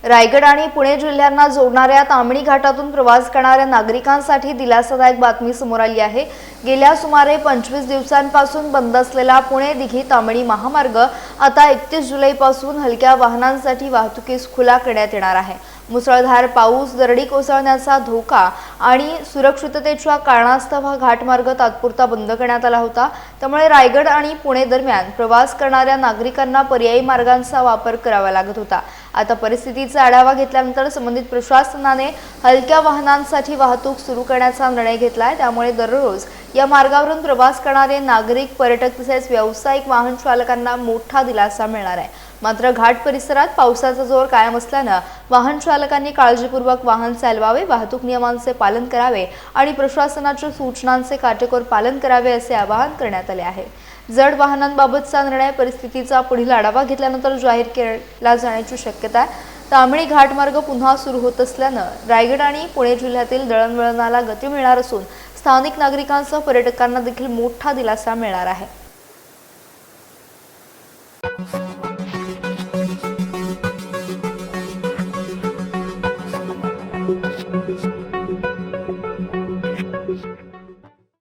रायगड आणि पुणे जिल्ह्यांना जोडणाऱ्या ताम्हिणी घाटातून प्रवास करणाऱ्या नागरिकांसाठी दिलासादायक बातमी समोर आली आहे। गेल्या सुमारे 25 दिवसांपासून बंद असलेला पुणे दिघी ताम्हिणी महामार्ग आता 31 जुलैपासून हलक्या वाहनांसाठी वाहतुकीस खुला करण्यात येणार आहे। मुसळधार पाऊस, दरडी कोसळण्याचा धोका आणि सुरक्षिततेच्या कारणास्तव हा घाटमार्ग तात्पुरता बंद करण्यात आला होता। त्यामुळे रायगड आणि पुणे दरम्यान प्रवास करणाऱ्या नागरिकांना पर्यायी मार्गांचा वापर करावा लागत होता। आता परिस्थितीचा आढावा घेतल्यानंतर संबंधित प्रशासनाने हलक्या वाहनांसाठी वाहतूक सुरू करण्याचा निर्णय घेतलाय। त्यामुळे दररोज या मार्गावरून प्रवास करणारे नागरिक, पर्यटक तसेच व्यावसायिक वाहन चालकांना मोठा दिलासा मिळणार आहे। मात्र घाट परिसरात पावसाचा जोर कायम असल्याने वाहन चालकांनी काळजीपूर्वक वाहन चालवावे, वाहतूक नियमांचे पालन करावे आणि प्रशासनाच्या सूचनांचे काटेकोर पालन करावे असे आवाहन करण्यात आले आहे। जड वाहनांबाबतचा निर्णय परिस्थितीचा पुढील आढावा घेतल्यानंतर जाहीर केला जाण्याची शक्यता आहे। ताम्हिणी घाटमार्ग पुन्हा सुरू होत असल्याने रायगड आणि पुणे जिल्ह्यातील दळणवळणाला गती मिळणार असून स्थानिक नागरिकांसह पर्यटकांना देखील मोठा दिलासा मिळणार आहे।